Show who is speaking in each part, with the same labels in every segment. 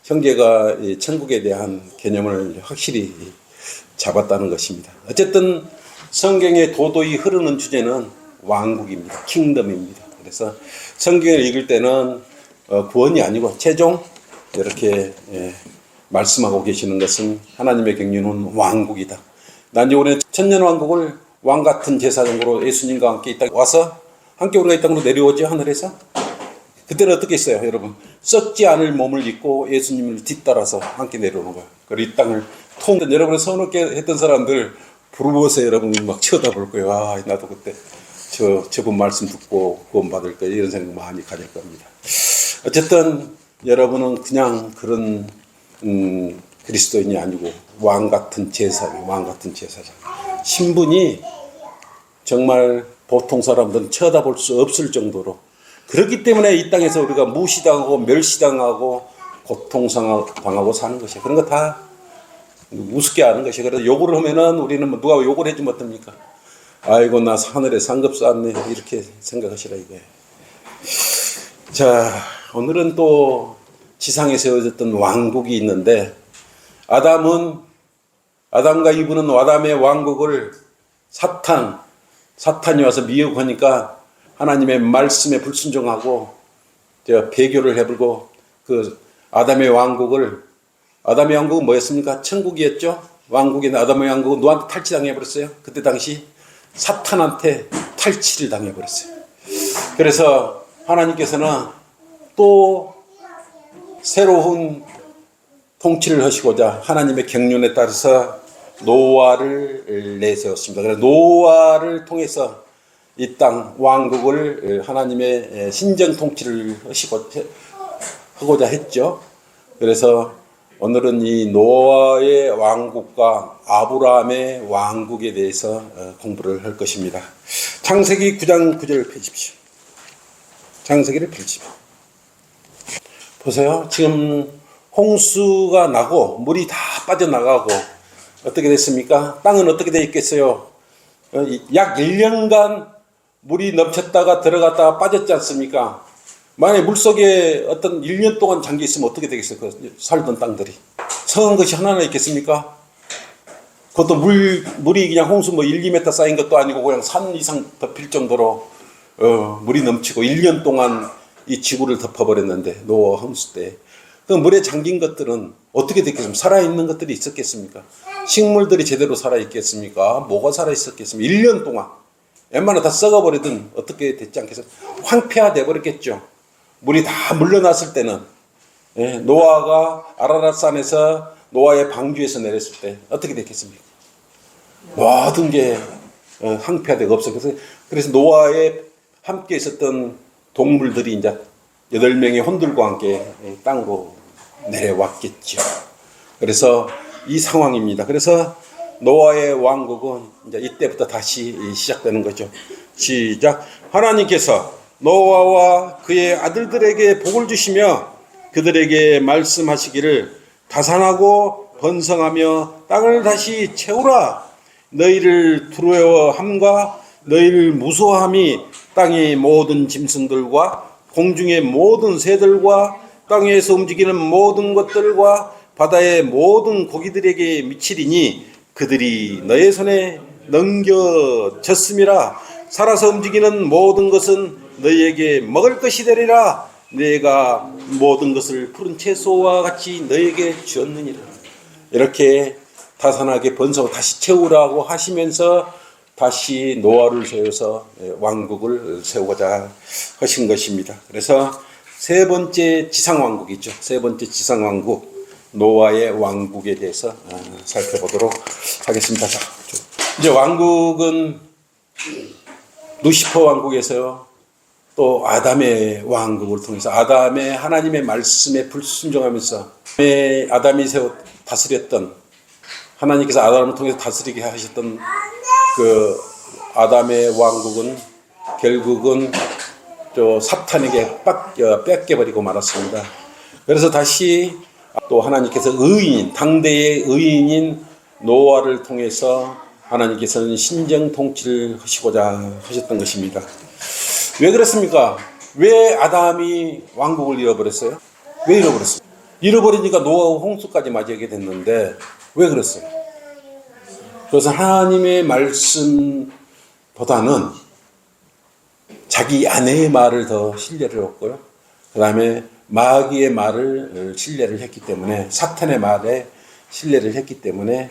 Speaker 1: 형제가 이 천국에 대한 개념을 확실히 잡았다는 것입니다. 어쨌든 성경에 도도히 흐르는 주제는 왕국입니다. 킹덤입니다. 그래서 성경을 읽을 때는 구원이 아니고 최종 이렇게 말씀하고 계시는 것은 하나님의 경륜은 왕국이다. 난 이번에 천년왕국을 왕같은 제사장으로 예수님과 함께 이 땅에 와서 함께 우리가 이 땅으로 내려오지 하늘에서 그때는 어떻게 했어요, 여러분? 썩지 않을 몸을 입고 예수님을 뒤따라서 함께 내려오는 거예요. 그리고 이 땅을 여러분의 선없게 했던 사람들 부르보세요. 여러분 막 쳐다볼 거예요. 아, 나도 그때 저분 말씀 듣고 구원 받을 거예요. 이런 생각 많이 가질 겁니다. 어쨌든 여러분은 그냥 그런 그리스도인이 아니고 왕 같은 제사장, 왕 같은 제사장. 신분이 정말 보통 사람들은 쳐다볼 수 없을 정도로 그렇기 때문에 이 땅에서 우리가 무시당하고 멸시당하고 고통당하고 사는 것이에요. 그런 거 다 우습게 하는 것이에요. 그래서 욕을 하면은 우리는 누가 욕을 해주면 어떡합니까? 아이고 나 하늘에 상급 쌓았네 이렇게 생각하시라 이거예요. 자, 오늘은 또 지상에 세워졌던 왕국이 있는데 아담과 이브는 아담의 왕국을 사탄이 와서 미혹하니까 하나님의 말씀에 불순종하고 배교를 해버리고 그 아담의 왕국은 뭐였습니까? 천국이었죠. 왕국인 아담의 왕국은 누구한테 탈취당해버렸어요. 그때 당시 사탄한테 탈취를 당해버렸어요. 그래서 하나님께서는 또 새로운 통치를 하시고자 하나님의 경륜에 따라서 노아를 내세웠습니다. 그래서 노아를 통해서 이 땅 왕국을 하나님의 신정 통치를 하고자 했죠. 그래서 오늘은 이 노아의 왕국과 아브라함의 왕국에 대해서 공부를 할 것입니다. 창세기 9장 9절을 펴십시오. 창세기를 펼치면 보세요. 지금 홍수가 나고 물이 다 빠져나가고 어떻게 됐습니까? 땅은 어떻게 되어 있겠어요? 약 1년간 물이 넘쳤다가 들어갔다가 빠졌지 않습니까? 만약에 물속에 어떤 1년 동안 잠겨 있으면 어떻게 되겠어요? 그 살던 땅들이. 성한 것이 하나나 있겠습니까? 그것도 물이 그냥 홍수 1, 2m 쌓인 것도 아니고 그냥 산 이상 덮일 정도로 물이 넘치고 1년 동안 이 지구를 덮어버렸는데 노아 홍수 때. 그 물에 잠긴 것들은 어떻게 됐겠습니까? 살아있는 것들이 있었겠습니까? 식물들이 제대로 살아있겠습니까? 뭐가 살아있었겠습니까? 1년 동안. 웬만하면 다 썩어버리든 어떻게 됐지 않겠어요? 황폐화돼 버렸겠죠. 물이 다 물러났을 때는 노아가 아라랏산에서 노아의 방주에서 내렸을 때 어떻게 됐겠습니까? 모든 게 황폐화되고 없어졌어요. 그래서 노아에 함께 있었던 동물들이 이제 8명의 혼들과 함께 땅으로 내려왔겠죠. 그래서 이 상황입니다. 그래서 노아의 왕국은 이제 이때부터 다시 시작되는 거죠. 시작. 하나님께서 노아와 그의 아들들에게 복을 주시며 그들에게 말씀하시기를 다산하고 번성하며 땅을 다시 채우라. 너희를 두려워함과 너희를 무서워함이 땅의 모든 짐승들과 공중의 모든 새들과 땅에서 움직이는 모든 것들과 바다의 모든 고기들에게 미치리니 그들이 너의 손에 넘겨졌음이라. 살아서 움직이는 모든 것은 너희에게 먹을 것이 되리라. 내가 모든 것을 푸른 채소와 같이 너희에게 주었느니라. 이렇게 다산하게 번성하고 다시 채우라고 하시면서 다시 노아를 세워서 왕국을 세우고자 하신 것입니다. 그래서 세 번째 지상왕국이죠. 세 번째 지상왕국 노아의 왕국에 대해서 살펴보도록 하겠습니다. 자, 이제 왕국은 루시퍼 왕국에서요. 또 아담의 왕국을 통해서 아담의 하나님의 말씀에 불순종하면서 아담이 다스렸던 하나님께서 아담을 통해서 다스리게 하셨던 그 아담의 왕국은 결국은 저 사탄에게 뺏겨버리고 말았습니다. 그래서 다시 또 하나님께서 당대의 의인인 노아를 통해서 하나님께서는 신정 통치를 하시고자 하셨던 것입니다. 왜 그렇습니까? 왜 아담이 왕국을 잃어버렸어요? 왜 잃어버렸어요? 잃어버리니까 노아와 홍수까지 맞이하게 됐는데 왜 그랬어요? 그래서 하나님의 말씀보다는 자기 아내의 말을 더 신뢰를 했고요. 그 다음에 마귀의 말을 신뢰를 했기 때문에, 사탄의 말에 신뢰를 했기 때문에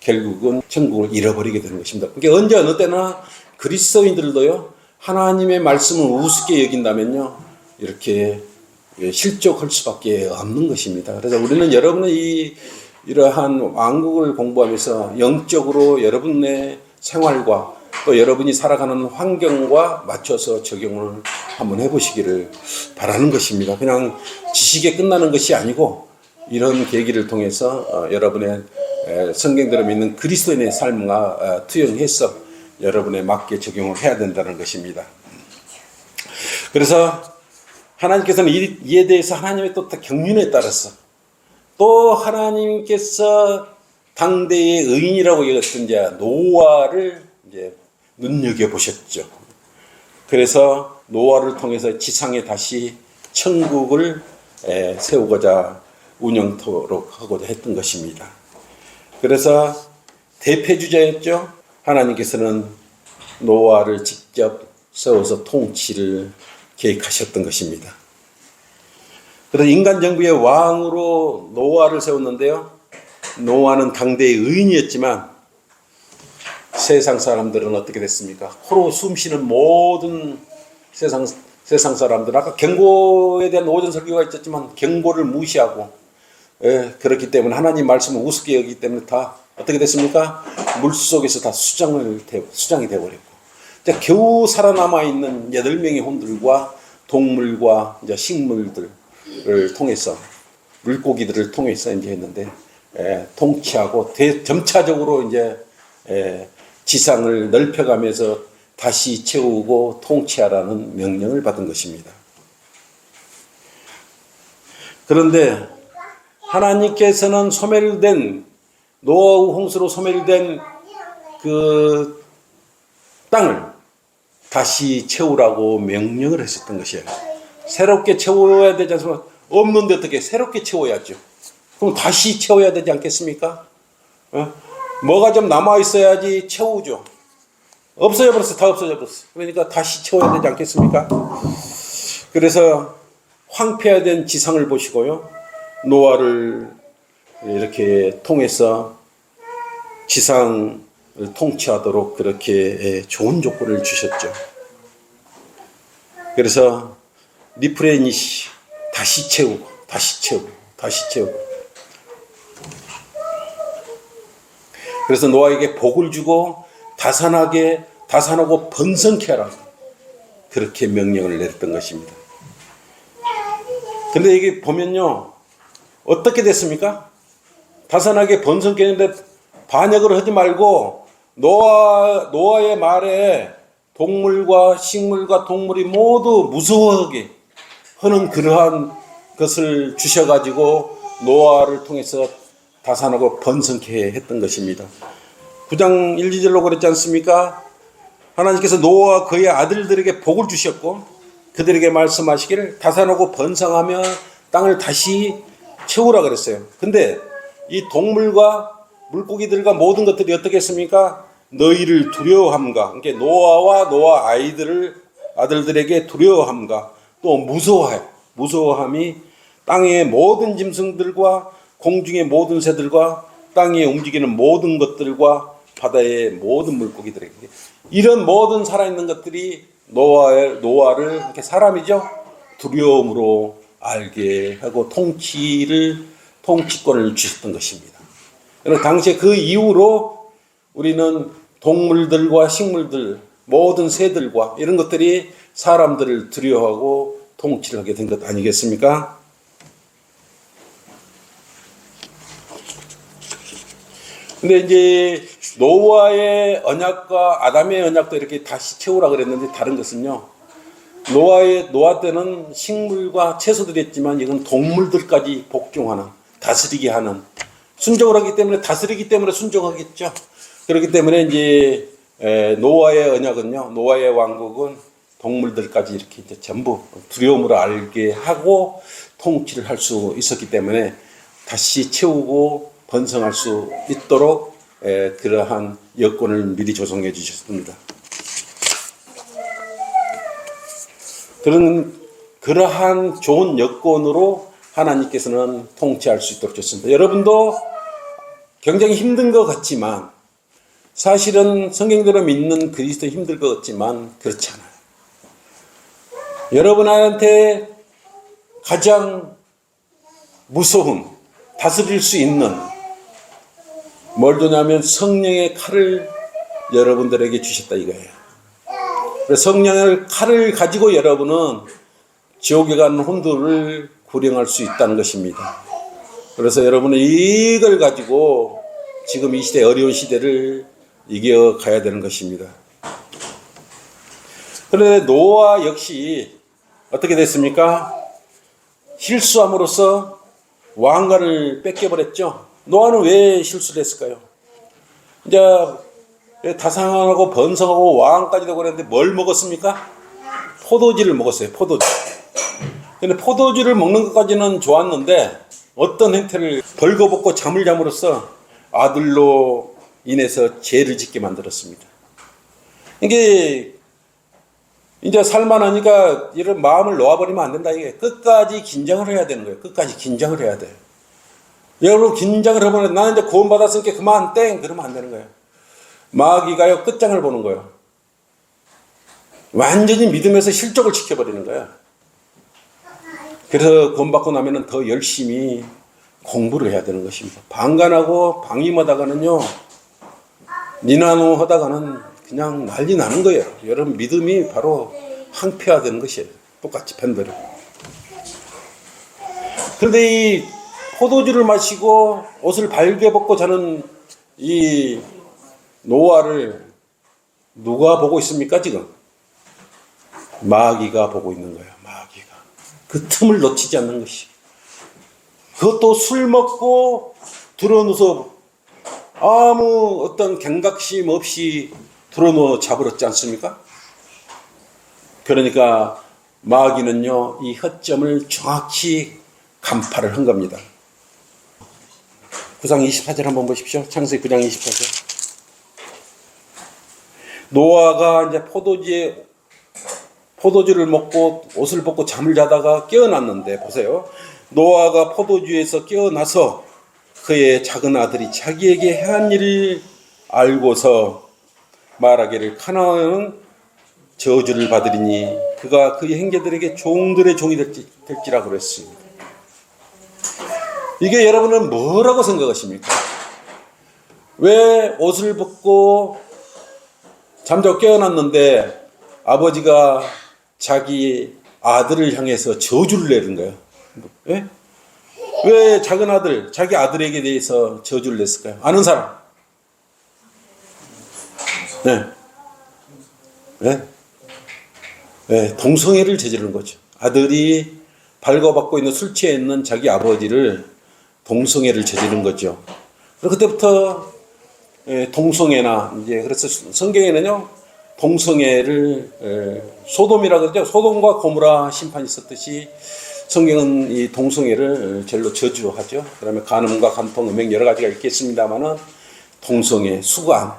Speaker 1: 결국은 천국을 잃어버리게 되는 것입니다. 그러니까 언제 어느 때나 그리스도인들도요, 하나님의 말씀을 우습게 여긴다면요, 이렇게 실족할 수밖에 없는 것입니다. 그래서 우리는 여러분의 이러한 왕국을 공부하면서 영적으로 여러분의 생활과 또 여러분이 살아가는 환경과 맞춰서 적용을 한번 해보시기를 바라는 것입니다. 그냥 지식에 끝나는 것이 아니고 이런 계기를 통해서 여러분의 성경대로 믿는 그리스도인의 삶과 투영해서 여러분에 맞게 적용을 해야 된다는 것입니다. 그래서 하나님께서는 이에 대해서 하나님의 또 경륜에 따라서 또 하나님께서 당대의 의인이라고 여겼던 자 노아를 이제 눈여겨보셨죠. 그래서 노아를 통해서 지상에 다시 천국을 세우고자 운영토록 하고자 했던 것입니다. 그래서 대표주자였죠. 하나님께서는 노아를 직접 세워서 통치를 계획하셨던 것입니다. 그래서 인간 정부의 왕으로 노아를 세웠는데요. 노아는 당대의 의인이었지만 세상 사람들은 어떻게 됐습니까? 코로 숨쉬는 모든 세상 사람들, 아까 경고에 대한 오전 설교가 있었지만 경고를 무시하고, 그렇기 때문에 하나님 말씀을 우습게 여기기 때문에 다 어떻게 됐습니까? 물속에서 다 수장이 되어버렸고, 겨우 살아남아 있는 8명의 혼들과 동물과 이제 식물들을 통해서, 물고기들을 통해서 이제 했는데, 통치하고 점차적으로 이제 지상을 넓혀가면서 다시 채우고 통치하라는 명령을 받은 것입니다. 그런데 하나님께서는 소멸된, 노아의 홍수로 소멸된 그 땅을 다시 채우라고 명령을 했었던 것이에요. 새롭게 채워야 되지 않습니까? 없는데 어떻게 새롭게 채워야죠. 그럼 다시 채워야 되지 않겠습니까? 뭐가 좀 남아 있어야지 채우죠. 없어져 버렸어. 다 없어져 버렸어. 그러니까 다시 채워야 되지 않겠습니까? 그래서 황폐화된 지상을 보시고요, 노아를 이렇게 통해서 지상을 통치하도록 그렇게 좋은 조건을 주셨죠. 그래서 리프레니시, 다시 채우고 다시 채우고 다시 채우고. 그래서 노아에게 복을 주고 다산하고 번성케 하라고 그렇게 명령을 내렸던 것입니다. 그런데 이게 보면요, 어떻게 됐습니까? 다산하게 번성케 했는데 반역을 하지 말고 노아의 말에 동물과 식물과 동물이 모두 무서워하게 하는 그러한 것을 주셔가지고 노아를 통해서 다산하고 번성케 했던 것입니다. 9장 1, 2절로 그랬지 않습니까? 하나님께서 노아와 그의 아들들에게 복을 주셨고 그들에게 말씀하시기를 다산하고 번성하며 땅을 다시 채우라 그랬어요. 근데 이 동물과 물고기들과 모든 것들이 어떻게 했습니까? 너희를 두려워함과, 그러니까 노아와 노아 아들들에게 두려워함과 또 무서워함이 땅의 모든 짐승들과 공중의 모든 새들과 땅에 움직이는 모든 것들과 바다의 모든 물고기들에게, 이런 모든 살아있는 것들이 노아를 이렇게 사람이죠, 두려움으로 알게 하고 통치권을 주셨던 것입니다. 당시에 그 이후로 우리는 동물들과 식물들, 모든 새들과 이런 것들이 사람들을 두려워하고 통치를 하게 된 것 아니겠습니까? 근데 이제 노아의 언약과 아담의 언약도 이렇게 다시 채우라 그랬는데, 다른 것은요, 노아 때는 식물과 채소들이 했지만 이건 동물들까지 복종하는, 다스리게 하는, 순종을 하기 때문에, 다스리기 때문에 순종하겠죠. 그렇기 때문에 이제 노아의 언약은요, 노아의 왕국은 동물들까지 이렇게 이제 전부 두려움으로 알게 하고 통치를 할 수 있었기 때문에 다시 채우고 번성할 수 있도록 그러한 여건을 미리 조성해 주셨습니다. 그러한 좋은 여건으로 하나님께서는 통치할 수 있도록 줬습니다. 여러분도 굉장히 힘든 것 같지만 사실은 성경대로 믿는 그리스도 힘들 것 같지만 그렇지 않아요. 여러분한테 가장 무서운 다스릴 수 있는 뭘 주냐면 성령의 칼을 여러분들에게 주셨다 이거예요. 그래서 성령의 칼을 가지고 여러분은 지옥에 가는 혼들을 구령할 수 있다는 것입니다. 그래서 여러분은 이걸 가지고 지금 이 시대 어려운 시대를 이겨가야 되는 것입니다. 그런데 노아 역시 어떻게 됐습니까? 실수함으로써 왕관을 뺏겨버렸죠. 노아는 왜 실수를 했을까요? 이제 다상하고 번성하고 왕까지도 그랬는데 뭘 먹었습니까? 포도주를 먹었어요. 포도주. 근데 포도주를 먹는 것까지는 좋았는데 어떤 행태를 벌거벗고 잠을 잠으로써 아들로 인해서 죄를 짓게 만들었습니다. 이게 이제 살만하니까 이런 마음을 놓아버리면 안 된다. 이게 끝까지 긴장을 해야 되는 거예요. 끝까지 긴장을 해야 돼요. 여러분 긴장을 해보면 나는 이제 구원받았으니까 그만 땡 그러면 안 되는 거예요. 마귀가요 끝장을 보는 거예요. 완전히 믿음에서 실족을 시켜버리는 거예요. 그래서 구원받고 나면은 더 열심히 공부를 해야 되는 것입니다. 방관하고 방임하다가는요 니나노 하다가는 그냥 난리 나는 거예요. 여러분 믿음이 바로 항폐화되는 것이에요. 똑같이 팬들은. 그런데 이 포도주를 마시고 옷을 발개 벗고 자는 이 노아를 누가 보고 있습니까 지금? 마귀가 보고 있는 거예요. 마귀가. 그 틈을 놓치지 않는 것이. 그것도 술 먹고 들어누워서 아무 어떤 경각심 없이 들어누워 자버렸지 않습니까? 그러니까 마귀는요 이 허점을 정확히 간파를 한 겁니다. 9장 24절 한번 보십시오. 창세기 9장 24절. 노아가 이제 포도주를 먹고 옷을 벗고 잠을 자다가 깨어났는데 보세요. 노아가 포도주에서 깨어나서 그의 작은 아들이 자기에게 해한 일을 알고서 말하기를 가나안은 저주를 받으리니 그가 그의 형제들에게 종들의 종이 될지라고 그랬습니다. 이게 여러분은 뭐라고 생각하십니까? 왜 옷을 벗고 잠자고 깨어났는데 아버지가 자기 아들을 향해서 저주를 내는 거예요? 왜? 왜 작은 아들, 자기 아들에게 대해서 저주를 냈을까요? 아는 사람? 네. 네? 네, 동성애를 저지르는 거죠. 아들이 발거받고 있는 술 취해 있는 자기 아버지를 동성애를 저지른 거죠. 그리고 그때부터 동성애나 이제 그래서 성경에는요 동성애를 소돔이라 그러죠. 소돔과 고모라 심판이 있었듯이 성경은 이 동성애를 절로 저주하죠. 그다음에 간음과 간통, 음행 여러 가지가 있겠습니다만은 동성애, 수간,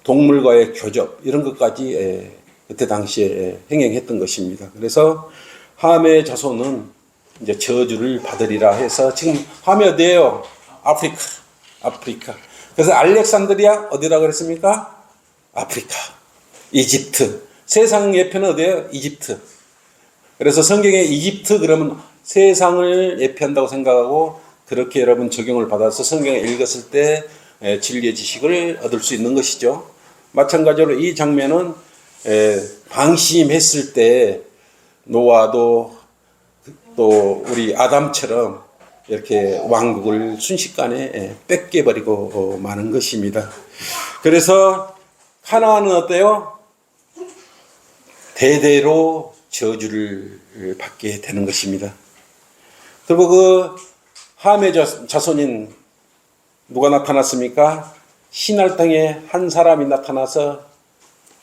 Speaker 1: 동물과의 교접 이런 것까지 그때 당시에 행행했던 것입니다. 그래서 함의 자손은 이제 저주를 받으리라 해서 지금 함이 어디예요? 아프리카. 그래서 알렉산드리아 어디라고 그랬습니까? 아프리카. 이집트. 세상 예표는 어디예요? 이집트. 그래서 성경에 이집트 그러면 세상을 예표한다고 생각하고 그렇게 여러분 적용을 받아서 성경을 읽었을 때 진리의 지식을 얻을 수 있는 것이죠. 마찬가지로 이 장면은 방심했을 때 노아도 또 우리 아담처럼 이렇게 왕국을 순식간에 뺏겨버리고 마는 것입니다. 그래서 가나안은 어때요? 대대로 저주를 받게 되는 것입니다. 그리고 그 함의 자손인 누가 나타났습니까? 신할 땅에 한 사람이 나타나서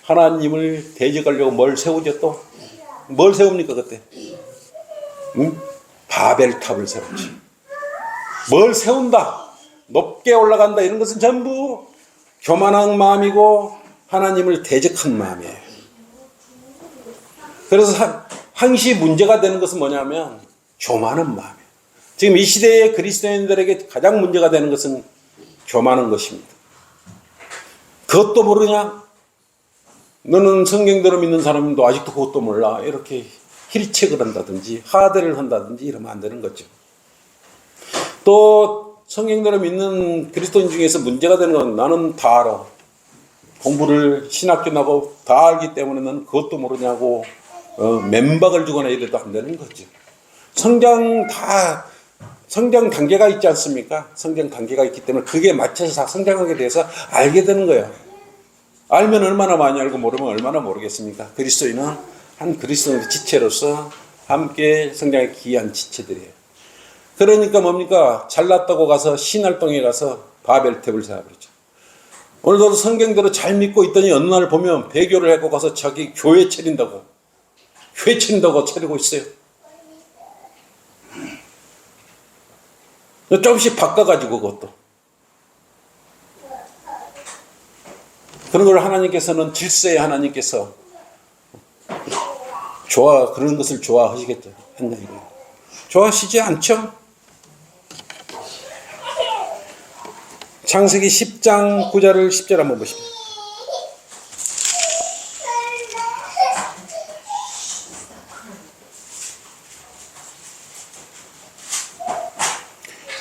Speaker 1: 하나님을 대적하려고 뭘 세우죠 또? 뭘 세웁니까 그때? 응? 바벨탑을 세웠지. 뭘 세운다, 높게 올라간다, 이런 것은 전부 교만한 마음이고 하나님을 대적한 마음이에요. 그래서 항시 문제가 되는 것은 뭐냐면 교만한 마음이에요. 지금 이 시대의 그리스도인들에게 가장 문제가 되는 것은 교만한 것입니다. 그것도 모르냐? 너는 성경대로 믿는 사람도 아직도 그것도 몰라. 이렇게 힐책을 한다든지 하대를 한다든지 이러면 안 되는 거죠. 또 성경대로 믿는 그리스도인 중에서 문제가 되는 건 나는 다 알아. 공부를 신학교 나고 다 알기 때문에 너는 그것도 모르냐고 맨박을 주거나 이래도 안 되는 거죠. 성장 단계가 있지 않습니까? 성장 단계가 있기 때문에 그게 맞춰서 성장하게 돼서 알게 되는 거예요. 알면 얼마나 많이 알고 모르면 얼마나 모르겠습니까? 그리스도인은 한 그리스도인의 지체로서 함께 성장에 기이한 지체들이에요. 그러니까 뭡니까? 잘났다고 가서 신할동에 가서 바벨탑을 세워버리죠. 오늘도 성경대로 잘 믿고 있더니 어느 날 보면 배교를 하고 가서 자기 교회 차린다고 차리고 있어요. 조금씩 바꿔가지고 그것도. 그런 걸 하나님께서는 질서의 하나님께서 그런 것을 좋아하시겠죠. 했나 이거. 좋아하시지 않죠? 창세기 10장 9절을 10절 한번 보십시오.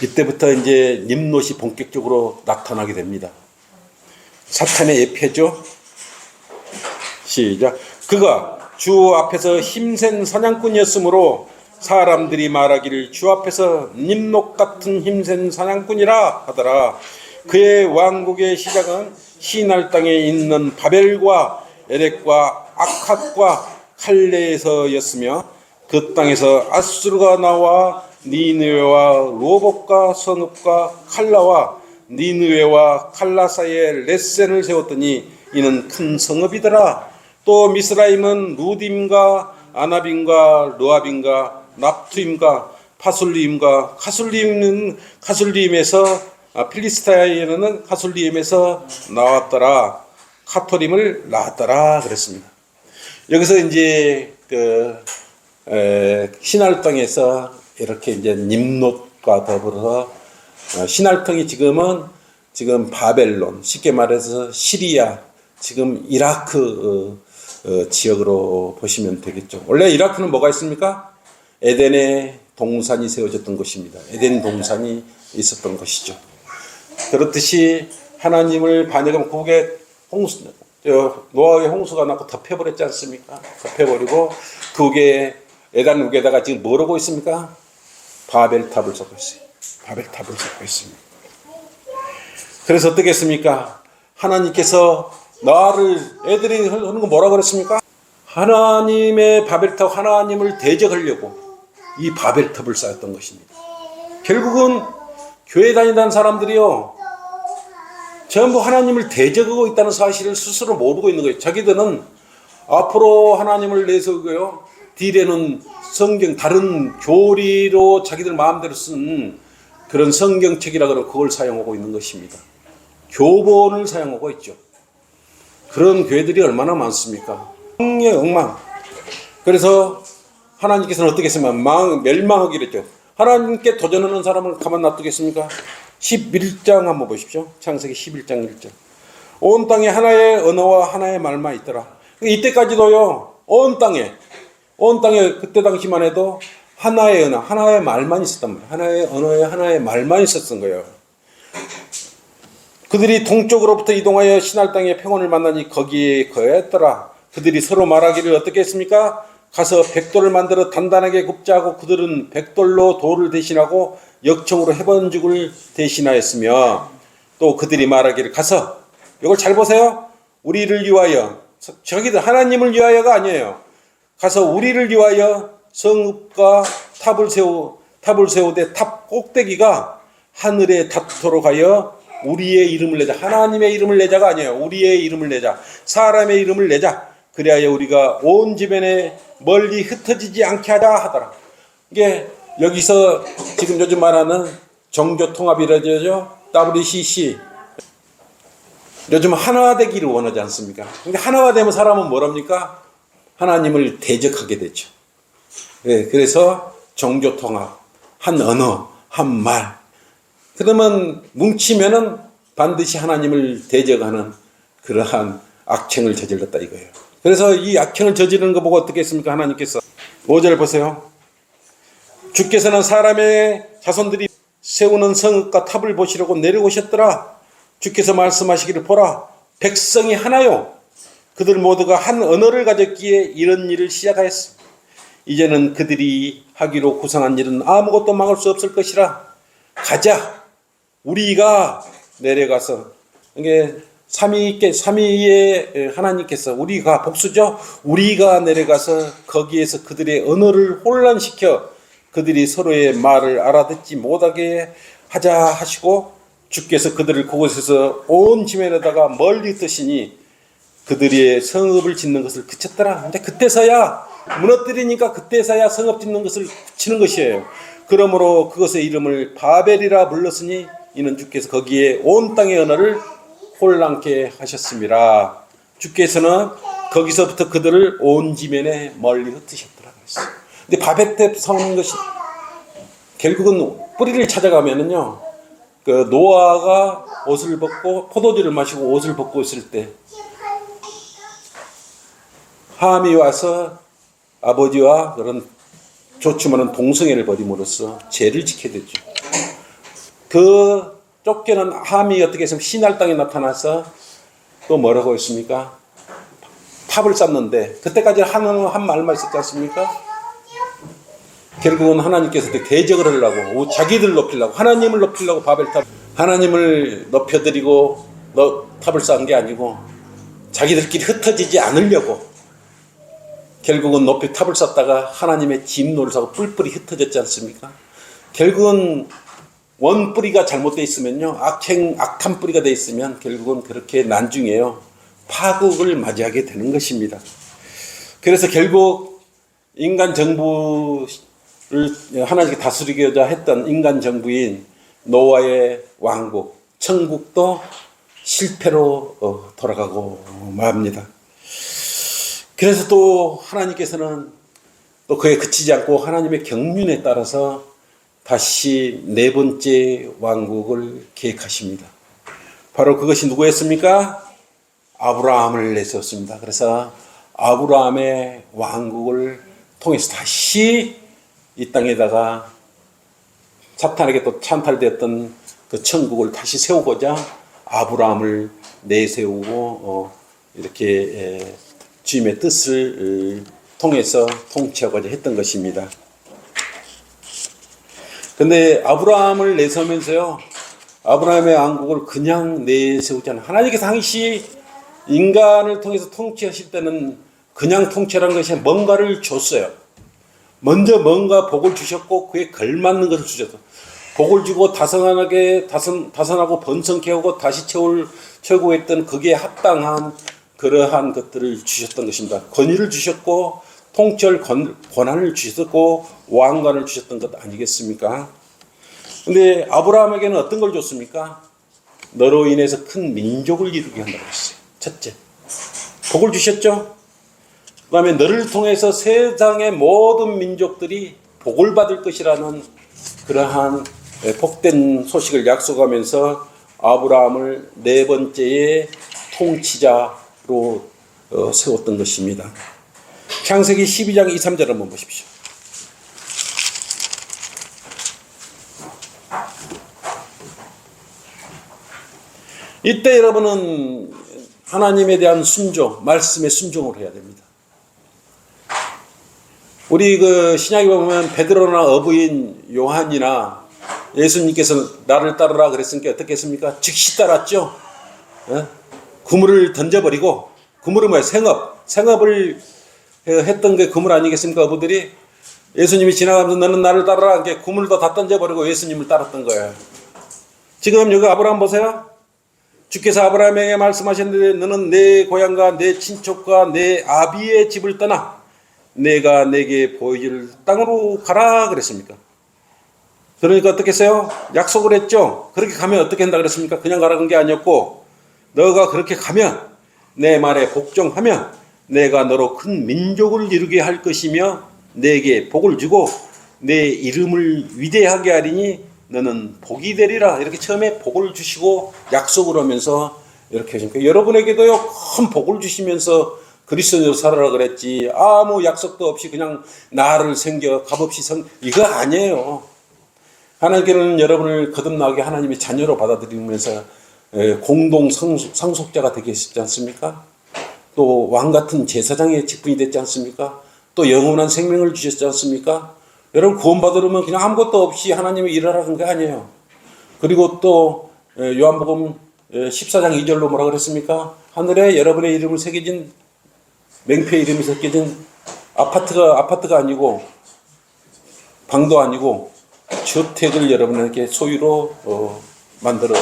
Speaker 1: 이때부터 이제 님롯이 본격적으로 나타나게 됩니다. 사탄의 예표죠. 시작. 그가 주 앞에서 힘센 사냥꾼이었으므로 사람들이 말하기를 주 앞에서 님롯 같은 힘센 사냥꾼이라 하더라. 그의 왕국의 시작은 시날 땅에 있는 바벨과 에렉과 아캇과 칼레에서였으며 그 땅에서 아수르가 나와 니느웨와 로봇과 성읍과 칼라와 니느웨와 칼라 사이에 레센을 세웠더니 이는 큰 성읍이더라. 또 미스라임은 루딤과 아나빔과 르아빔과 납투임과 파술리임과 카술리임에서 필리스타에는 카술리임에서 나왔더라. 카토림을 낳았더라 그랬습니다. 여기서 이제 신할 땅에서 이렇게 이제 님롯과 더불어서 신할성이 지금 바벨론, 쉽게 말해서 시리아, 지금 이라크 지역으로 보시면 되겠죠. 원래 이라크는 뭐가 있습니까? 에덴의 동산이 세워졌던 곳입니다. 에덴 동산이 있었던 것이죠. 그렇듯이 하나님을 반역하면 그게 노아의 홍수가 나고 덮여버렸지 않습니까? 덮여버리고 그게 에덴 우게다가 지금 뭐라고 있습니까? 바벨탑을 쌓고 있어요. 바벨탑을 쌓고 있습니다. 그래서 어떻게 했습니까? 하나님께서 애들이 하는 거 뭐라 그랬습니까? 하나님의 바벨탑, 하나님을 대적하려고 이 바벨탑을 쌓았던 것입니다. 결국은 교회 다니던 사람들이요, 전부 하나님을 대적하고 있다는 사실을 스스로 모르고 있는 거예요. 자기들은 앞으로 하나님을 내세우고요, 뒤에는 성경, 다른 교리로 자기들 마음대로 쓴 그런 성경책이라 그러고 그걸 사용하고 있는 것입니다. 교본을 사용하고 있죠. 그런 교회들이 얼마나 많습니까? 엉망. 그래서 하나님께서는 어떻게 했으면 멸망하기로 했죠. 하나님께 도전하는 사람을 가만 놔두겠습니까? 11장 한번 보십시오. 창세기 11장 1절. 온 땅에 하나의 언어와 하나의 말만 있더라. 이때까지도요, 온 땅에 그때 당시만 해도 하나의 언어, 하나의 말만 있었단 말이에요. 하나의 언어에 하나의 말만 있었던 거예요. 그들이 동쪽으로부터 이동하여 신할 땅의 평원을 만나니 거기에 거했더라. 그들이 서로 말하기를 어떻게 했습니까? 가서 백돌을 만들어 단단하게 굽자 하고 그들은 백돌로 돌을 대신하고 역청으로 해번죽을 대신하였으며, 또 그들이 말하기를 가서, 이걸 잘 보세요. 우리를 위하여, 저기들 하나님을 위하여가 아니에요. 가서 우리를 위하여 성읍과 탑을 세우되 탑 꼭대기가 하늘에 닿도록 하여 우리의 이름을 내자. 하나님의 이름을 내자가 아니에요. 우리의 이름을 내자. 사람의 이름을 내자. 그래야 우리가 온 주변에 멀리 흩어지지 않게 하자 하더라. 이게 여기서 지금 요즘 말하는 정교통합이라죠. WCC. 요즘 하나 되기를 원하지 않습니까? 근데 하나가 되면 사람은 뭐랍니까? 하나님을 대적하게 되죠. 네, 그래서 정교통합, 한 언어, 한 말. 그러면 뭉치면은 반드시 하나님을 대적하는 그러한 악행을 저질렀다 이거예요. 그래서 이 악행을 저지르는 거 보고 어떻게 했습니까? 하나님께서 5절 보세요. 주께서는 사람의 자손들이 세우는 성읍과 탑을 보시려고 내려오셨더라. 주께서 말씀하시기를 보라. 백성이 하나요. 그들 모두가 한 언어를 가졌기에 이런 일을 시작하였습니다. 이제는 그들이 하기로 구상한 일은 아무것도 막을 수 없을 것이라. 가자. 우리가 내려가서 이게 삼위의 하나님께서 우리가 복수죠. 우리가 내려가서 거기에서 그들의 언어를 혼란시켜 그들이 서로의 말을 알아듣지 못하게 하자 하시고 주께서 그들을 그곳에서 온 지면에다가 멀리 흩으시니 그들의 성읍을 짓는 것을 그쳤더라. 근데 그때서야 무너뜨리니까 그때서야 성읍 짓는 것을 그치는 것이에요. 그러므로 그것의 이름을 바벨이라 불렀으니 이는 주께서 거기에 온 땅의 언어를 혼란케 하셨습니다. 주께서는 거기서부터 그들을 온 지면에 멀리 흩으셨더라 그랬어요. 근데 바벨 때 성는 것이 결국은 뿌리를 찾아가면은요, 그 노아가 옷을 벗고 포도주를 마시고 옷을 벗고 있을 때 함이 와서 아버지와 그런 좋지 않은 동성애를 벌임으로써 죄를 지게 되죠. 그 쫓겨난 함이 어떻게 해서 시날 땅에 나타나서 또 뭐라고 했습니까? 탑을 쌓는데 그때까지 한 말만 있었지 않습니까? 결국은 하나님께서 대적을 하려고 자기들 높이려고 하나님을 높이려고 바벨탑 하나님을 높여드리고 탑을 쌓은 게 아니고 자기들끼리 흩어지지 않으려고 결국은 높이 탑을 쌓다가 하나님의 진노를 사고 뿔뿔이 흩어졌지 않습니까? 결국은 원 뿌리가 잘못되어 있으면요, 악한 뿌리가 되어 있으면 결국은 그렇게 난중에요 파국을 맞이하게 되는 것입니다. 그래서 결국 인간 정부를 하나님께 다스리고자 했던 인간 정부인 노아의 왕국, 천국도 실패로 돌아가고 맙니다. 그래서 또 하나님께서는 또 그에 그치지 않고 하나님의 경륜에 따라서 다시 네 번째 왕국을 계획하십니다. 바로 그것이 누구였습니까? 아브라함을 내세웠습니다. 그래서 아브라함의 왕국을 통해서 다시 이 땅에다가 사탄에게 또 찬탈되었던 그 천국을 다시 세우고자 아브라함을 내세우고 이렇게 주님의 뜻을 통해서 통치하고자 했던 것입니다. 근데 아브라함을 내세우면서요, 아브라함의 왕국을 그냥 내세우지 않아요. 하나님께서 당시 인간을 통해서 통치하실 때는 그냥 통치라는 것이 뭔가를 줬어요. 먼저 뭔가 복을 주셨고 그에 걸맞는 것을 주셨어요. 복을 주고 다산하고 번성케 하고 다시 채우고 했던 거기에 합당한 그러한 것들을 주셨던 것입니다. 권위를 주셨고 통치할 권한을 주셨고 왕관을 주셨던 것 아니겠습니까? 근데 아브라함에게는 어떤 걸 줬습니까? 너로 인해서 큰 민족을 이루게 한다고 했어요. 첫째, 복을 주셨죠. 그 다음에 너를 통해서 세상의 모든 민족들이 복을 받을 것이라는 그러한 복된 소식을 약속하면서 아브라함을 네 번째의 통치자로 세웠던 것입니다. 창세기 12장 2, 3절 한번 보십시오. 이때 여러분은 하나님에 대한 순종, 말씀에 순종을 해야 됩니다. 우리 그 신약에 보면 베드로나 어부인 요한이나 예수님께서 나를 따르라 그랬으니까 어떻게 했습니까? 즉시 따랐죠. 그물을 던져버리고, 그물은 뭐예요? 생업을 했던 게 그물 아니겠습니까? 어부들이 예수님이 지나가면서 너는 나를 따르라 이렇게 그물도 다 던져버리고 예수님을 따랐던 거예요. 지금 여기 아브라함 보세요. 주께서 아브라함에게 말씀하셨는데 너는 내 고향과 내 친척과 내 아비의 집을 떠나 내가 내게 보여줄 땅으로 가라 그랬습니까? 그러니까 어떻게 했어요? 약속을 했죠. 그렇게 가면 어떻게 한다 그랬습니까? 그냥 가라는 게 아니었고, 너가 그렇게 가면, 내 말에 복종하면 내가 너로 큰 민족을 이루게 할 것이며 내게 복을 주고 내 이름을 위대하게 하리니 너는 복이 되리라. 이렇게 처음에 복을 주시고 약속을 하면서 이렇게 하십니까? 여러분에게도요, 큰 복을 주시면서 그리스도인으로 살아라 그랬지. 아무 약속도 없이 그냥 나를 생겨 값없이 이거 아니에요. 하나님께는 여러분을 거듭나게 하나님의 자녀로 받아들이면서 공동 상속자가 되게 했지 않습니까? 또 왕같은 제사장의 직분이 됐지 않습니까? 또 영원한 생명을 주셨지 않습니까? 여러분 구원받으려면 그냥 아무것도 없이 하나님이 일하라는 게 아니에요. 그리고 또 요한복음 14장 2절로 뭐라 그랬습니까? 하늘에 여러분의 이름을 새겨진, 맹표의 이름이 새겨진 아파트가 아니고 방도 아니고 주택을 여러분에게 소유로 만들어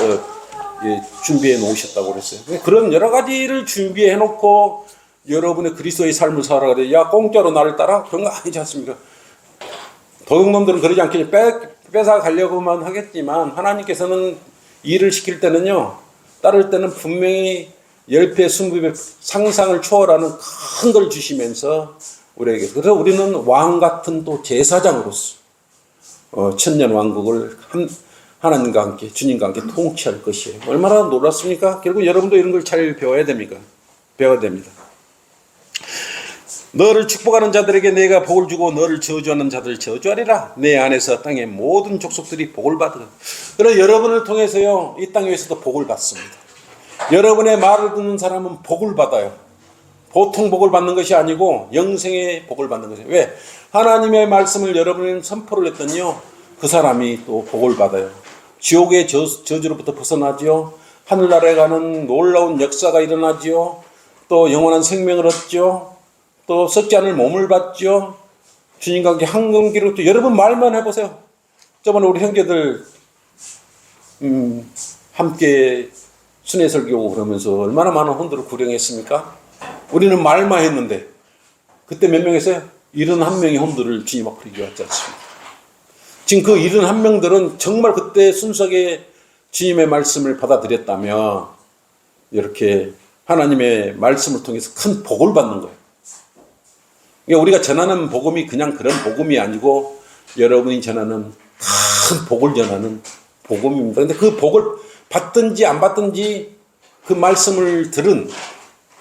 Speaker 1: 준비해 놓으셨다고 그랬어요. 그런 여러 가지를 준비해 놓고 여러분의 그리스도의 삶을 살아가 돼. 야, 공짜로 나를 따라? 그런 거 아니지 않습니까? 도둑놈들은 그러지 않겠죠. 뺏어 가려고만 하겠지만 하나님께서는 일을 시킬 때는요, 따를 때는 분명히 10배, 20배 상상을 초월하는 큰 걸 주시면서 우리에게. 그래서 우리는 왕 같은 또 제사장으로서 천년 왕국을 하나님과 함께, 주님과 함께 통치할 것이에요. 얼마나 놀랐습니까? 결국 여러분도 이런 걸 잘 배워야 됩니다. 너를 축복하는 자들에게 내가 복을 주고 너를 저주하는 자들을 저주하리라. 내 안에서 땅의 모든 족속들이 복을 받으라. 그래서 여러분을 통해서요, 이 땅 위에서도 복을 받습니다. 여러분의 말을 듣는 사람은 복을 받아요. 보통 복을 받는 것이 아니고 영생의 복을 받는 것이에요. 왜? 하나님의 말씀을 여러분이 선포를 했더니요, 그 사람이 또 복을 받아요. 지옥의 저주로부터 벗어나지요. 하늘나라에 가는 놀라운 역사가 일어나지요. 또 영원한 생명을 얻죠. 또 썩지 않을 몸을 받죠. 주님과 함께 황금기로. 또 여러분 말만 해보세요. 저번에 우리 형제들 함께 순회설교 오고 그러면서 얼마나 많은 혼들을 구령했습니까? 우리는 말만 했는데 그때 몇 명 했어요? 71명의 혼들을 주님 앞으로 이겨왔지 않습니까? 지금 그 71명들은 정말 그때 순수하게 주님의 말씀을 받아들였다면 이렇게 하나님의 말씀을 통해서 큰 복을 받는 거예요. 그러니까 우리가 전하는 복음이 그냥 그런 복음이 아니고 여러분이 전하는 큰 복을 전하는 복음입니다. 그런데 그 복을 받든지 안 받든지 그 말씀을 들은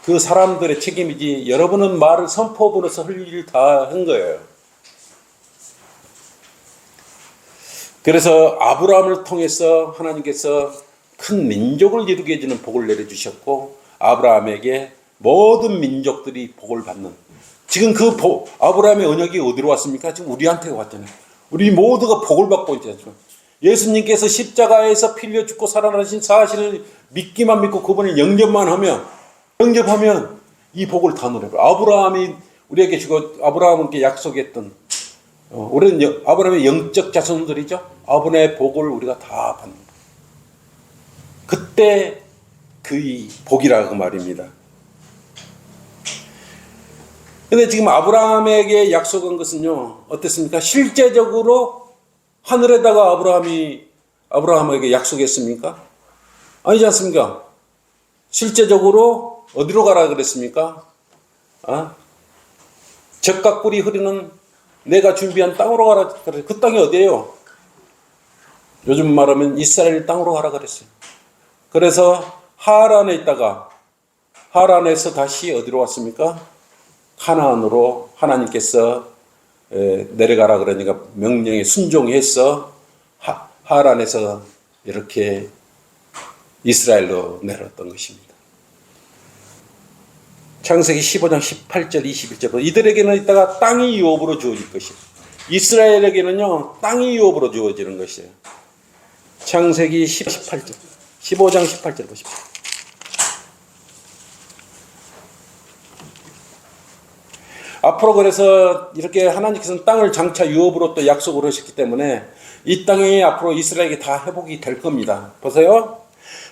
Speaker 1: 그 사람들의 책임이지, 여러분은 말을 선포함으로써 할 일을 다 한 거예요. 그래서 아브라함을 통해서 하나님께서 큰 민족을 이루게 해주는 복을 내려주셨고, 아브라함에게 모든 민족들이 복을 받는, 지금 그 아브라함의 언약이 어디로 왔습니까? 지금 우리한테 왔잖아요. 우리 모두가 복을 받고 있잖아요. 예수님께서 십자가에서 피 흘려 죽고 살아나신 사실을 믿고 그분을 영접하면 이 복을 다 누려요. 아브라함이 우리에게 주고 아브라함께 약속했던, 우리는 아브라함의 영적 자손들이죠. 아브라함의 복을 우리가 다 받는, 그때 그 복이라고 말입니다. 근데 지금 아브라함에게 약속한 것은요, 어땠습니까? 실제적으로 하늘에다가 아브라함에게 약속했습니까? 아니지 않습니까? 실제적으로 어디로 가라 그랬습니까? 젖과 꿀이 흐르는 내가 준비한 땅으로 가라 그랬어요. 그 땅이 어디예요? 요즘 말하면 이스라엘 땅으로 가라 그랬어요. 그래서 하란에 있다가 하란에서 다시 어디로 왔습니까? 가나안으로 하나님께서 내려가라 그러니까 명령에 순종해서 하란에서 이렇게 이스라엘로 내려왔던 것입니다. 창세기 15장 18절 21절, 이들에게는 이따가 땅이 유업으로 주어질 것이에요. 이스라엘에게는요, 땅이 유업으로 주어지는 것이에요. 창세기 15장 18절 보십시오. 앞으로 그래서 이렇게 하나님께서는 땅을 장차 유업으로 또 약속을 하셨기 때문에 이 땅이 앞으로 이스라엘에게 다 회복이 될 겁니다. 보세요.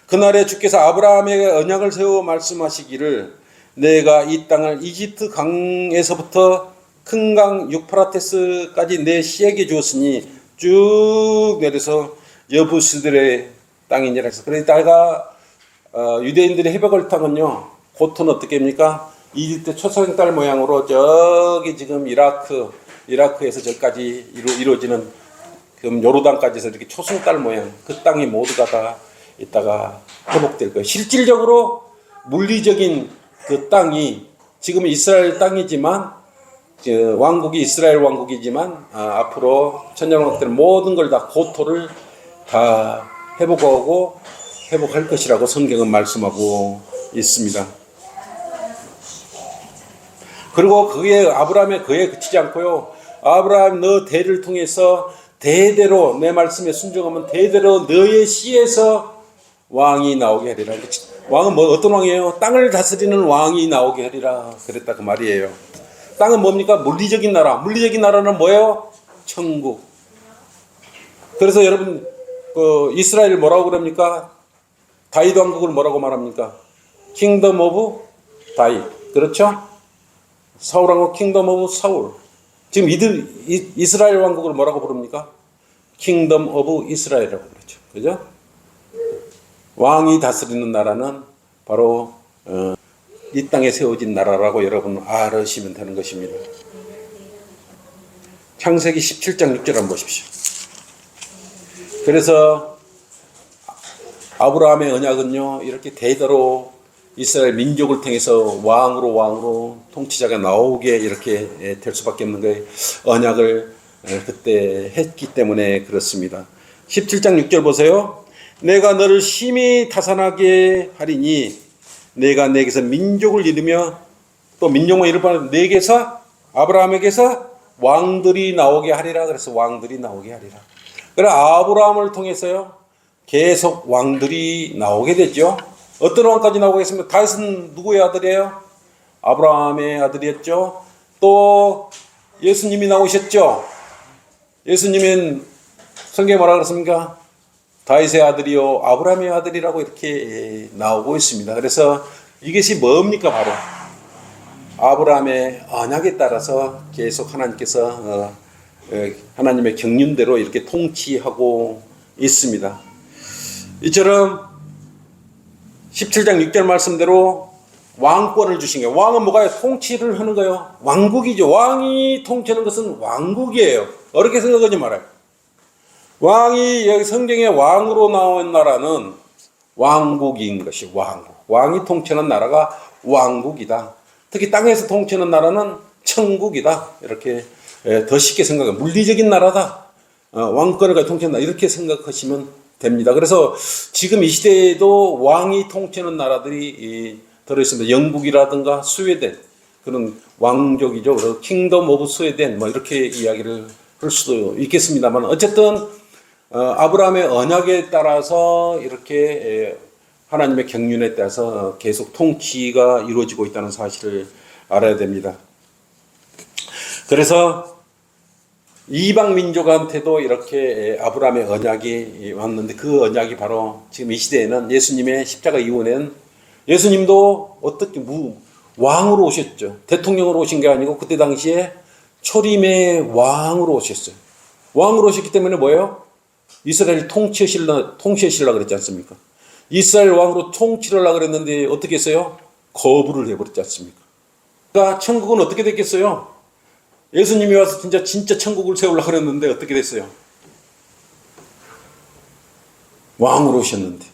Speaker 1: 그날에 주께서 아브라함에게 언약을 세워 말씀하시기를 내가 이 땅을 이집트 강에서부터 큰 강 유프라테스까지 내 씨에게 주었으니 쭉 내려서 여부스들의 땅이니라 해서 그러다가 유대인들의 해벽을 타면요 고토는 어떻게 합니까? 이집트 초석달 모양으로 저기 지금 이라크에서 저까지 이루어지는 그럼 요르단까지서 이렇게 초승달 모양 그 땅이 모두가 다 있다가 회복될 거예요. 실질적으로 물리적인 그 땅이 지금 이스라엘 땅이지만 왕국이 이스라엘 왕국이지만 앞으로 천년왕국 때는 모든 걸 다 고토를 다 회복할 것이라고 성경은 말씀하고 있습니다. 그리고 아브라함의 그에 그치지 않고요. 아브라함 너 대를 통해서 대대로 내 말씀에 순종하면 대대로 너의 씨에서 왕이 나오게 하리라. 왕은 어떤 왕이에요? 땅을 다스리는 왕이 나오게 하리라. 그랬다 그 말이에요. 땅은 뭡니까? 물리적인 나라. 물리적인 나라는 뭐예요? 천국. 그래서 여러분 이스라엘 뭐라고 그럽니까? 다윗 왕국을 뭐라고 말합니까? 킹덤 오브 다윗. 그렇죠? 사울 왕국 킹덤 오브 사울. 지금 이스라엘 왕국을 뭐라고 부릅니까? 킹덤 오브 이스라엘이라고 그러죠. 그죠? 왕이 다스리는 나라는 바로 이 땅에 세워진 나라라고 여러분 알으시면 되는 것입니다. 창세기 17장 6절 한번 보십시오. 그래서 아브라함의 언약은요 이렇게 대대로 이스라엘 민족을 통해서 왕으로 통치자가 나오게 이렇게 될 수밖에 없는 거예요. 언약을 그때 했기 때문에 그렇습니다. 17장 6절 보세요. 내가 너를 심히 타산하게 하리니 내가 내게서 민족을 이루며 또 민족만 이룰 뿐 내게서 아브라함에게서 왕들이 나오게 하리라. 그래서 왕들이 나오게 하리라. 그래 아브라함을 통해서요 계속 왕들이 나오게 되죠. 어떤 왕까지 나오겠습니까? 다윗은 누구의 아들이에요? 아브라함의 아들이었죠. 또 예수님이 나오셨죠. 예수님은 성경에 뭐라 그랬습니까? 다윗의 아들이요 아브라함의 아들이라고 이렇게 나오고 있습니다. 그래서 이것이 뭡니까? 바로 아브라함의 언약에 따라서 계속 하나님께서 하나님의 경륜대로 이렇게 통치하고 있습니다. 이처럼 17장 6절 말씀대로 왕권을 주신 거예요. 왕은 뭐가요? 통치를 하는 거예요. 왕국이죠. 왕이 통치하는 것은 왕국이에요. 어렵게 생각하지 말아요. 왕이 여기 성경에 왕으로 나온 나라는 왕국인 것이 왕국. 왕이 통치하는 나라가 왕국이다. 특히 땅에서 통치하는 나라는 천국이다. 이렇게 더 쉽게 생각해요. 물리적인 나라다. 왕권을 가지고 통치한다. 이렇게 생각하시면 됩니다. 그래서 지금 이 시대에도 왕이 통치하는 나라들이 들어있습니다. 영국이라든가 스웨덴 그런 왕족이죠. 그래서 킹덤 오브 스웨덴 뭐 이렇게 이야기를 할 수도 있겠습니다만 어쨌든 아브라함의 언약에 따라서 이렇게 하나님의 경륜에 따라서 계속 통치가 이루어지고 있다는 사실을 알아야 됩니다. 그래서 이방 민족한테도 이렇게 아브라함의 언약이 왔는데 그 언약이 바로 지금 이 시대에는 예수님의 십자가 이후에는 예수님도 어떻게 왕으로 오셨죠. 대통령으로 오신 게 아니고 그때 당시에 초림의 왕으로 오셨어요. 왕으로 오셨기 때문에 뭐예요? 이스라엘 통치하시려고 그랬지 않습니까? 이스라엘 왕으로 통치를 하려고 그랬는데 어떻게 했어요? 거부를 해버렸지 않습니까? 그러니까 천국은 어떻게 됐겠어요? 예수님이 와서 진짜 천국을 세우려고 그랬는데 어떻게 됐어요? 왕으로 오셨는데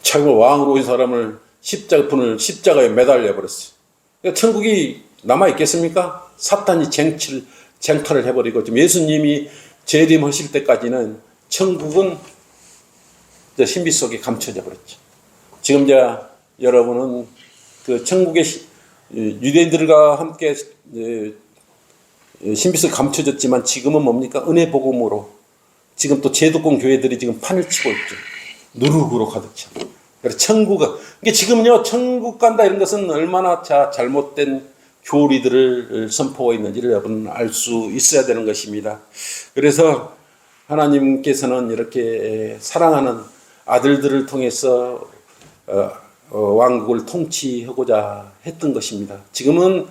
Speaker 1: 자기가 왕으로 오신 사람을 십자가에 매달려 버렸어요. 그러니까 천국이 남아있겠습니까? 사탄이 쟁탈을 해버리고 지금 예수님이 재림하실 때까지는 천국은 신비 속에 감춰져 버렸죠. 지금 여러분은 그 천국의 유대인들과 함께 신비 속에 감춰졌지만 지금은 뭡니까? 은혜 복음으로 지금 또 제도권 교회들이 지금 판을 치고 있죠. 누룩으로 가득 차. 그래서 이게 지금요 천국 간다 이런 것은 얼마나 잘못된 교리들을 선포하고 있는지를 여러분 알 수 있어야 되는 것입니다. 그래서 하나님께서는 이렇게 사랑하는 아들들을 통해서 왕국을 통치하고자 했던 것입니다. 지금은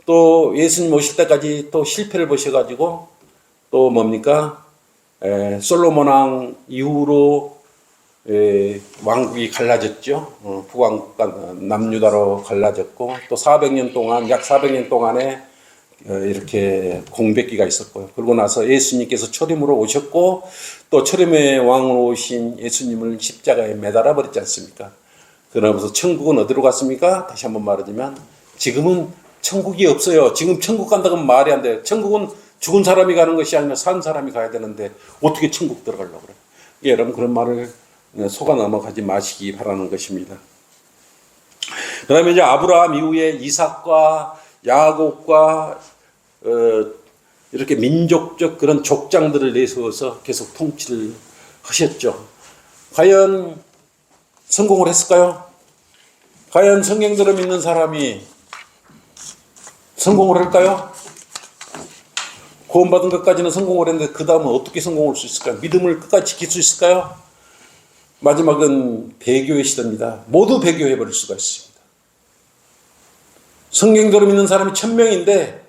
Speaker 1: 또 예수님 오실 때까지 또 실패를 보셔가지고 또 뭡니까? 솔로몬 왕 이후로 왕국이 갈라졌죠. 북왕국과 남유다로 갈라졌고 또 400년 동안 약 400년 동안에 이렇게 공백기가 있었고요. 그러고 나서 예수님께서 초림으로 오셨고 또 초림의 왕으로 오신 예수님을 십자가에 매달아 버렸지 않습니까? 그러면서 천국은 어디로 갔습니까? 다시 한번 말하자면 지금은 천국이 없어요. 지금 천국 간다고 하면 말이 안 돼요. 천국은 죽은 사람이 가는 것이 아니라 산 사람이 가야 되는데 어떻게 천국 들어가려고 그래요? 예, 여러분 그런 말을 속아 넘어가지 마시기 바라는 것입니다. 그 다음에 이제 아브라함 이후에 이삭과 야곱과 이렇게 민족적 그런 족장들을 내세워서 계속 통치를 하셨죠. 과연 성공을 했을까요? 과연 성경대로 믿는 사람이 성공을 할까요? 구원받은 것까지는 성공을 했는데 그 다음은 어떻게 성공할 수 있을까요? 믿음을 끝까지 지킬 수 있을까요? 마지막은 배교의 시대입니다. 모두 배교해버릴 수가 있습니다. 성경대로 믿는 사람이 1000명인데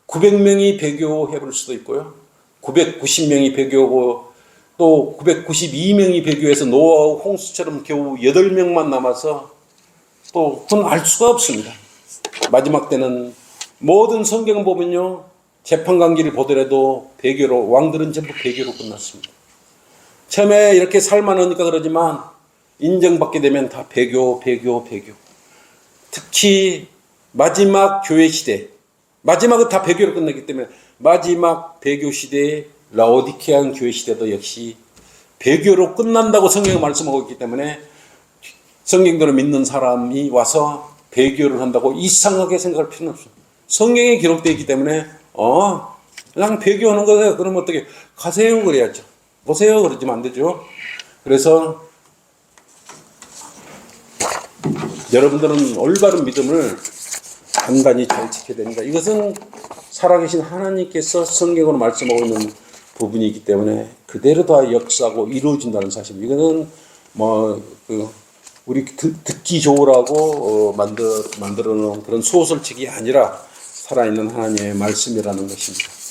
Speaker 1: 900명이 배교해버릴 수도 있고요. 990명이 배교하고 또 992명이 배교해서 노아와 홍수처럼 겨우 8명만 남아서 또 그건 알 수가 없습니다. 마지막 때는 모든 성경 보면요. 재판관계를 보더라도 배교로 왕들은 전부 배교로 끝났습니다. 처음에 이렇게 살만하니까 그러지만 인정받게 되면 다 배교. 특히 마지막 교회 시대, 마지막은 다 배교로 끝났기 때문에 마지막 배교 시대의 라오디케안 교회 시대도 역시 배교로 끝난다고 성경이 말씀하고 있기 때문에 성경대로 믿는 사람이 와서 배교를 한다고 이상하게 생각할 필요는 없어요. 성경에 기록되어 있기 때문에 그냥 배교하는 거예요. 그러면 어떻게 가세요 그래야죠. 보세요 그러지면 안 되죠. 그래서 여러분들은 올바른 믿음을 단단히 잘 지켜야 됩니다. 이것은 살아계신 하나님께서 성경으로 말씀하고 있는 부분이기 때문에 그대로 다 역사하고 이루어진다는 사실. 이거는 우리 듣기 좋으라고 만들어 놓은 그런 소설책이 아니라 살아있는 하나님의 말씀이라는 것입니다.